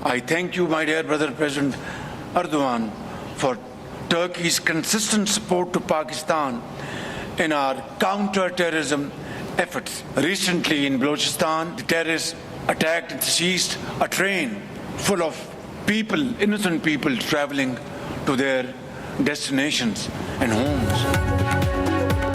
I thank you, my dear brother President Erdogan, for Turkey's consistent support to Pakistan in our counter-terrorism efforts. Recently in Balochistan, the terrorists attacked and seized a train full of people, innocent people traveling to their destinations and homes.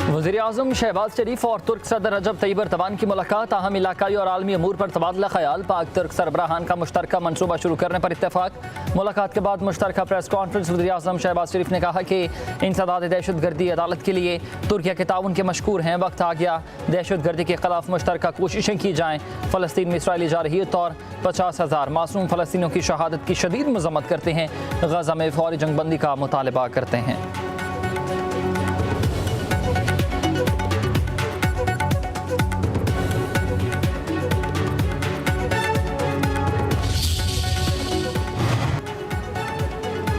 वज़ीर-ए-आज़म शहबाज शरीफ और तुर्क सदर रजब Tayyip Erdogan की मुलाकात, अहम इलाकाई और आलमी अमूर पर तबादला ख्याल, पाक तुर्क सरबराहान का मुश्तरका मनसूबा शुरू करने पर इत्तेफाक। मुलाकात के बाद मुश्तरका प्रेस कॉन्फ्रेंस वज़ीर-ए-आज़म शहबाज शरीफ ने कहा कि इंसदाद दहशतगर्दी अदालत के लिए तुर्किया के ताउन के मशकूर हैं। वक्त आ गया दहशतगर्दी के खिलाफ मुश्तरका कोशिशें की जाएँ। फ़लस्तीन में इसराइली जारहियत और 50,000 मासूम फ़लस्तीनियों की शहादत की शदीद मज़म्मत करते हैं। गज़ा में फौरी जंगबंदी का मुतालबा करते हैं।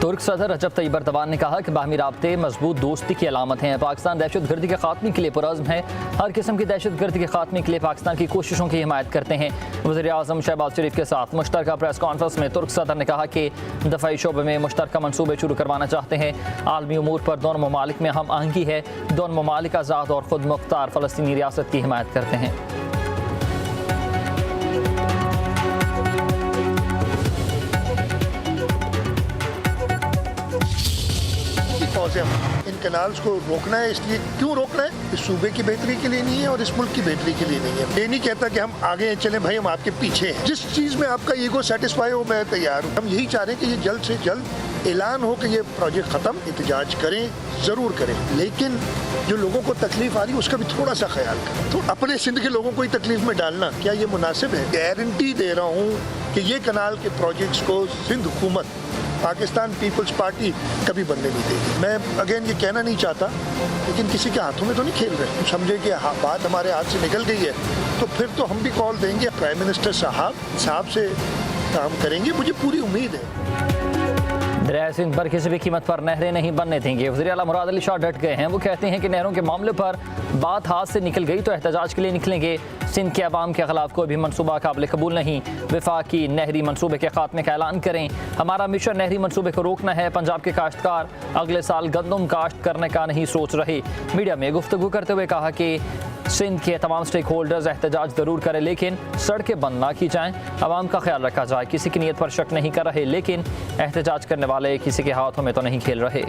तुर्क सदर रजब तैयब एर्दोगान ने कहा कि बाहमी राब्ते मजबूत दोस्ती की अलामत हैं। पाकिस्तान दहशतगर्दी के खात्मे के लिए पुरज़्म है। हर किस्म की दहशतगर्दी के खात्मे के लिए पाकिस्तान की कोशिशों की हिमायत करते हैं। वज़ीर-ए-आज़म शहबाज शरीफ के साथ मुश्तरका प्रेस कॉन्फ्रेंस में तुर्क सदर ने कहा कि दफ़ाई शोबे में मुश्तरका मनसूबे शुरू करवाना चाहते हैं। आलमी उमूर पर दोनों ममालिक में हम आहंगी है। दोनों ममालिक आज़ाद और खुद मुख्तार फ़लस्तीनी रियासत की हिमायत करते हैं। इन कैनाल्स को रोकना है, इसलिए क्यों रोकना है? इस सूबे की बेहतरी के लिए नहीं है और इस मुल्क की बेहतरी के लिए नहीं है। ये नहीं कहता कि हम आगे चले भाई, हम आपके पीछे हैं। जिस चीज में आपका ईगो सेटिस्फाई हो मैं तैयार हूँ। हम यही चाह रहे हैं कि ये जल्द से जल्द ऐलान हो कि ये प्रोजेक्ट खत्म। एहतजाज करें, जरूर करें, लेकिन जो लोगों को तकलीफ आ रही है उसका भी थोड़ा सा ख्याल करें। तो अपने सिंध के लोगों को ही तकलीफ में डालना क्या ये मुनासिब है? गारंटी दे रहा हूँ कि ये कनाल के प्रोजेक्ट्स को सिंध हुकूमत, पाकिस्तान पीपल्स पार्टी कभी बनने नहीं देगी। मैं अगेन ये कहना नहीं चाहता, लेकिन किसी के हाथों में तो नहीं खेल रहे। समझे कि बात हमारे हाथ से निकल गई है तो फिर तो हम भी कॉल देंगे, प्राइम मिनिस्टर साहब से काम करेंगे, मुझे पूरी उम्मीद है। दरिया सिंध पर किसी भी कीमत पर नहरें नहीं बनने देंगे। वज़ीर आला मुराद अली शाह डट गए हैं। वो कहते हैं कि नहरों के मामले पर बात हाथ से निकल गई तो एहतजाज के लिए निकलेंगे। सिंध के अवाम के खिलाफ कोई भी मनसूबा काबिल कबूल नहीं। वफाकी नहरी मनसूबे के खात्मे का ऐलान करें। हमारा मिशन नहरी मनसूबे को रोकना है। पंजाब के काश्तकार अगले साल गंदम काश्त करने का नहीं सोच रहे। मीडिया में गुफ्तगू करते हुए कहा कि सिंध के तमाम स्टेक होल्डर्स एहतजाज ज़रूर करें, लेकिन सड़कें बंद ना की जाएँ, आवाम का ख्याल रखा जाए। किसी की नीयत पर शक नहीं कर रहे, लेकिन एहतजाज करने वाले किसी के हाथों में तो नहीं खेल रहे।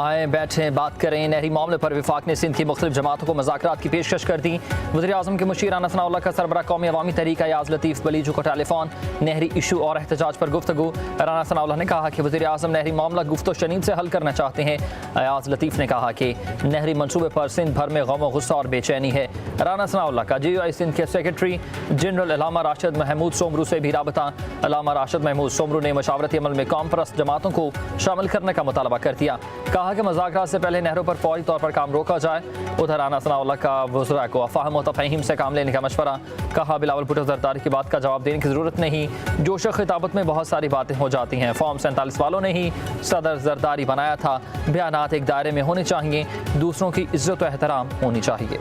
आए बैठे बात करें। नहरी मामले पर विफाक ने सिंध की मुख्तलिफ जमातों को मुज़ाकरात की पेशकश कर दी। वज़ीर-ए-आज़म के मुशीर राना सनाउल्लाह का सरबराह कौमी अवामी तहरीक अयाज़ लतीफ़ बलीजू को टेलीफोन। नहरी इशू और एहतजाज पर गुफ्तगू। राना सनाउल्लाह ने कहा कि वज़ीर-ए-आज़म नहरी मामला गुफ्तो शनीद से हल करना चाहते हैं। अयाज़ लतीफ़ ने कहा कि नहरी मनसूबे पर सिंध भर में गम गुस्सा और बेचैनी है। राना सनाउल्लाह का GUI सिंध के सेक्रेटरी जनरल अल्लामा राशिद महमूद सोमरू से भी राबता। अल्लामा राशिद महमूद सोमरू ने मशावरती अमल में कौम परस्त जमातों को शामिल करने का मुतालबा कर दिया। कहा कि मुज़ाकरात से पहले नहरों पर फौरी तौर पर काम रोका जाए। उधर राना सनाउल्लाह का वज़रा को अफ़ाहम व तफ़हीम से काम लेने का मशवरा। कहा बिलावल भुट्टो ज़रदारी की बात का जवाब देने की ज़रूरत नहीं। जोश खिताबत में बहुत सारी बातें हो जाती हैं। फॉर्म 47 वालों ने ही सदर ज़रदारी बनाया था। बयानात एक दायरे में होने चाहिए, दूसरों की इज़्ज़त व एहतराम होनी चाहिए।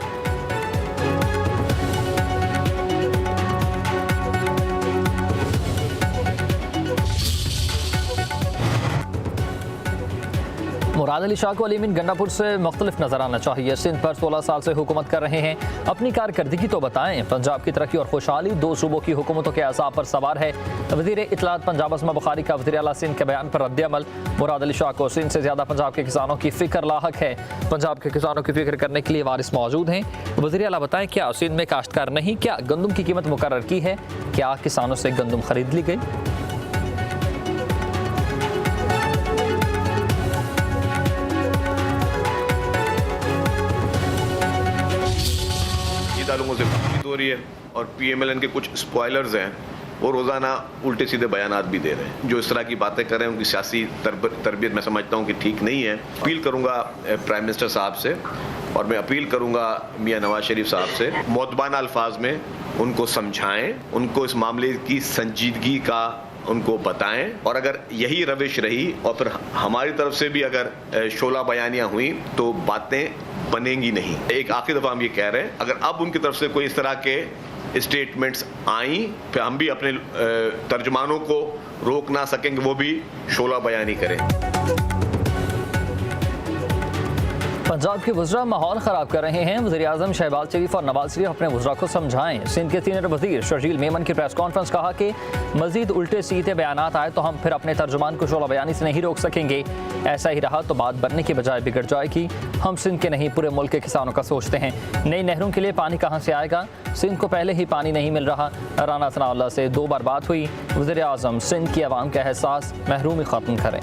मुराद अली शाह को अलीमीन गंडापुर से मुख्तलिफ नजर आना चाहिए। सिंध पर 16 साल से हुकूमत कर रहे हैं, अपनी कारकर्दगी तो बताएं। पंजाब की तरक्की और खुशहाली दो सूबों की हुकूमतों के असाब पर सवार है। वज़ीर इत्तलात पंजाब असमा बुखारी का वज़ीर आला सिंध के बयान पर रद्द-ए-अमल। मुराद अली शाह को सिंध से ज़्यादा पंजाब के किसानों की फ़िक्र लाहक है। पंजाब के किसानों की फ़िक्र करने के लिए वारिस मौजूद हैं। वज़ीर आला बताएं, क्या सिंध में काश्तकार नहीं? क्या गंदम की कीमत मुकर्रर की है? क्या किसानों से गंदम खरीद ली गई? ताल्लुकों से बातचीत हो रही है और PMLN के कुछ स्पॉयलर्स हैं, वो रोज़ाना उल्टे सीधे बयानात भी दे रहे हैं। जो इस तरह की बातें कर रहे हैं उनकी सियासी तरबियत मैं समझता हूँ कि ठीक नहीं है। अपील करूँगा प्राइम मिनिस्टर साहब से और मैं अपील करूँगा मियाँ नवाज शरीफ साहब से, मौतबाना अल्फाज में उनको समझाएं, उनको इस मामले की संजीदगी का उनको बताएं, और अगर यही रविश रही और फिर हमारी तरफ से भी अगर शोला बयानियां हुई तो बातें बनेंगी नहीं। एक आखिरी दफा हम ये कह रहे हैं, अगर अब उनकी तरफ से कोई इस तरह के स्टेटमेंट्स आई फिर हम भी अपने तर्जुमानों को रोक ना सकेंगे, वो भी शोला बयानी करें। पंजाब के वज़रा माहौल ख़राब कर रहे हैं। वज़ीर-ए-आज़म शहबाज शरीफ और नवाज शरीफ अपने वज़रा को समझाएं। सिंध के सीनियर वज़ीर शर्जील मेमन की प्रेस कॉन्फ्रेंस कहा कि मज़ीद उल्टे सीधे बयानात आए तो हम फिर अपने तर्जुमान को शोला बयानी से नहीं रोक सकेंगे। ऐसा ही रहा तो बात बनने की बजाय बिगड़ जाएगी। हम सिंध के नहीं पूरे मुल्क के किसानों का सोचते हैं। नई नहरों के लिए पानी कहाँ से आएगा? सिंध को पहले ही पानी नहीं मिल रहा। राना सनाउल्लाह से 2 बार बात हुई। वज़ीर-ए-आज़म सिंध की आवाम का एहसास महरूमी ख़त्म करें।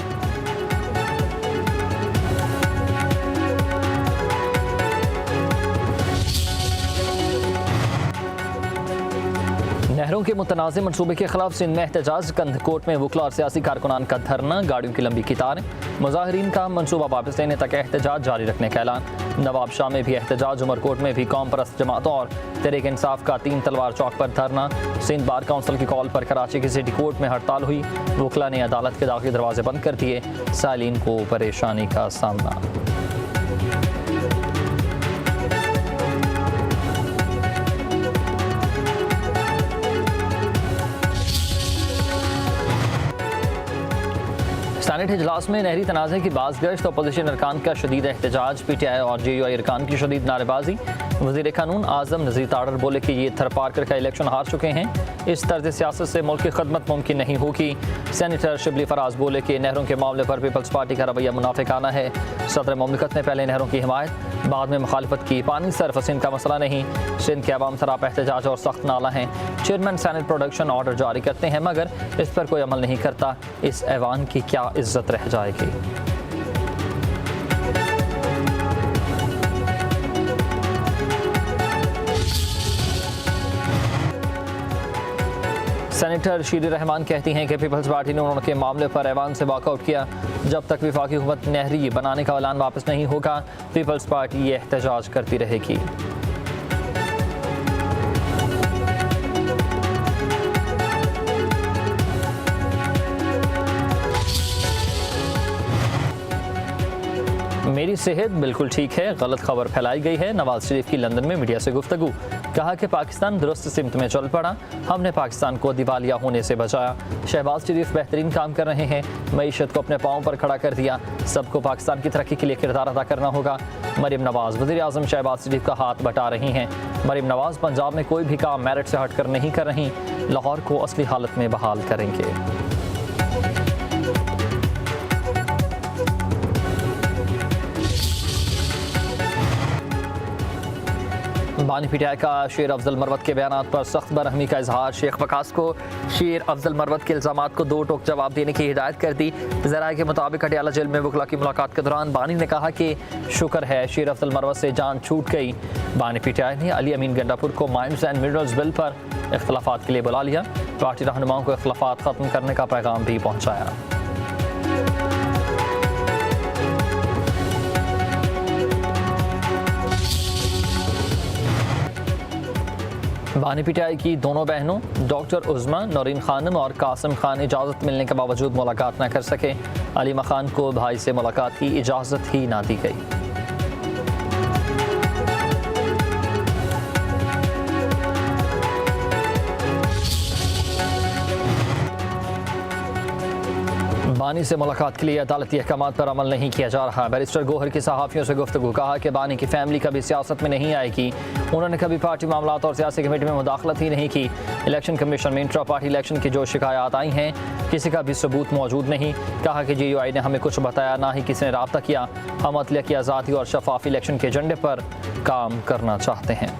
नहरों के मुतनाज़ मनसूबे के खिलाफ सिंध में एहतजाज। कंधकोट में वकला और सियासी कारकुनान का धरना, गाड़ियों की लंबी कतारें। मुजाहिरीन का मनसूबा वापस लेने तक एहतजाज जारी रखने का ऐलान। नवाब शाह में भी एहतजाज, उमरकोट में भी कौम परस्त जमातों और तहरीक इंसाफ का 3 तलवार चौक पर धरना। सिंध बार काउंसिल की कॉल पर कराची की सिटी कोर्ट में हड़ताल हुई। वकला ने अदालत के दाखिली दरवाजे बंद कर दिए। सालीन को परेशानी का सामना। सेनेट इजलास में नहरी तनाज़े की बाज़गश्त, अपोजिशन अरकान का शदीद एहतजाज, PTI और JUI अरकान की शदीद नारेबाजी। वज़ीर कानून आज़म नज़ीर ताड़र बोले कि ये थर पार करके इलेक्शन हार चुके हैं। इस तर्ज सियासत से मुल्क की खदमत मुमकिन नहीं होगी। सेनेटर शिबली फराज बोले कि नहरों के मामले पर पीपल्स पार्टी का रवैया मुनाफिकाना है। सदर मुमलिकत ने पहले नहरों की हिमायत, बाद में मुखालफत की। पानी सिर्फ सिंध का मसला नहीं, सिंध के अवाम सराप एहतजाज और सख्त नाला हैं। चेयरमैन सेनेट प्रोडक्शन ऑर्डर जारी करते हैं मगर इस पर कोई अमल नहीं करता। इस ऐवान की क्या इज्जत रह जाएगी? सेनेटर शीरी रहमान कहती हैं कि पीपल्स पार्टी ने उन्होंने मामले पर ऐवान से वॉकआउट किया। जब तक वफाकी हुकूमत नहरी बनाने का ऐलान वापस नहीं होगा, पीपल्स पार्टी ये एहतजाज करती रहेगी। मेरी सेहत बिल्कुल ठीक है, गलत खबर फैलाई गई है। नवाज शरीफ की लंदन में मीडिया से गुफ्तगू, कहा कि पाकिस्तान दुरुस्त सिमत में चल पड़ा, हमने पाकिस्तान को दिवालिया होने से बचाया। शहबाज शरीफ बेहतरीन काम कर रहे हैं, मईशत को अपने पाँव पर खड़ा कर दिया। सबको पाकिस्तान की तरक्की के लिए किरदार अदा करना होगा। मरीम नवाज वज़ीर-ए-आज़म शहबाज शरीफ का हाथ बटा रही हैं। मरीम नवाज पंजाब में कोई भी काम मेरिट से हटकर नहीं कर रही, लाहौर को असली हालत में बहाल करेंगे। बानी PTI का शेर अफजल मरवत के बयानात पर सख्त बरहमी का इजहार। शेख वकास को शेर अफजल मरवत के इल्ज़ामात को 2 टोक जवाब देने की हिदायत कर दी। ज़राए के मुताबिक अटियाला जेल में वकला की मुलाकात के दौरान बानी ने कहा कि शुक्र है शेर अफजल मरवत से जान छूट गई। बानी PTI ने अली अमीन गंडापुर को माइंस एंड मिनरल्स बिल पर इख्तलाफात के लिए बुला लिया। पार्टी रहनुमाओं को इख्तलाफात ख़त्म करने का पैगाम भी पहुँचाया। बानी PTI की दोनों बहनों डॉक्टर उज़मा, नौरीन खानम और कासिम खान इजाज़त मिलने के बावजूद मुलाकात न कर सके। अलीमा खान को भाई से मुलाकात की इजाज़त ही ना दी गई। बानी से मुलाकात के लिए अदालती अहकामात पर अमल नहीं किया जा रहा। बैरिस्टर गोहर की सहाफ़ियों से गुफ्तगू, कहा कि बानी की फैमिली कभी सियासत में नहीं आएगी। उन्होंने कभी पार्टी मामलात और सियासी कमेटी में मुदाखलत ही नहीं की। इलेक्शन कमीशन में इंट्रा पार्टी इलेक्शन की जो शिकायत आई हैं किसी का भी सबूत मौजूद नहीं। कहा कि JUI ने हमें कुछ बताया, ना ही किसी ने रब्ता किया। हम अदलिया की आज़ादी और शफाफ इलेक्शन के एजेंडे पर काम करना चाहते हैं।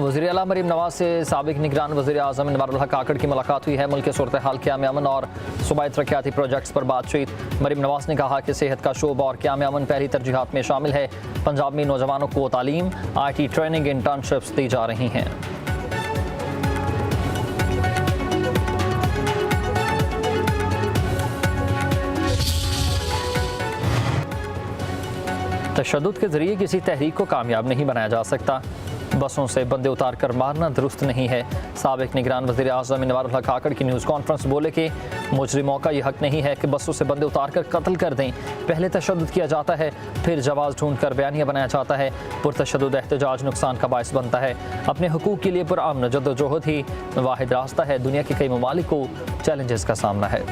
वज़ीर आला मरीम नवाज से साबिक निगरान वज़ीर-ए-आज़म अनवर उल हक काकड़ की मुलाकात हुई है। मुल्क के सूरत हाल, क़याम अमन और सूबाई तरक्याती प्रोजेक्ट्स पर बातचीत। मरीम नवाज ने कहा कि सेहत का शोबा और क़याम अमन पहली तरजीहात में शामिल है। पंजाब में नौजवानों को तालीम, IT ट्रेनिंग, इंटर्नशिप्स दी जा रही हैं। तशद्दुद के जरिए किसी तहरीक को कामयाब नहीं बनाया जा सकता। बसों से बंदे उतार कर मारना दुरुस्त नहीं है। साबिक निगरान वज़ीर आज़म इनवारुल हक काकड़ की न्यूज़ कॉन्फ्रेंस बोले कि मुजरिमों का ये हक नहीं है कि बसों से बंदे उतार कर कत्ल कर दें। पहले तशद्दुद किया जाता है, फिर जवाज़ ढूंढ कर बयानिया बनाया जाता है। पुरतशद्दुद एहतजाज नुकसान का बायस बनता है। अपने हुकूक के लिए पुरअमन जद्दोजहद ही वाहिद रास्ता है। दुनिया के कई ममालिक को चैलेंजेस का सामना है।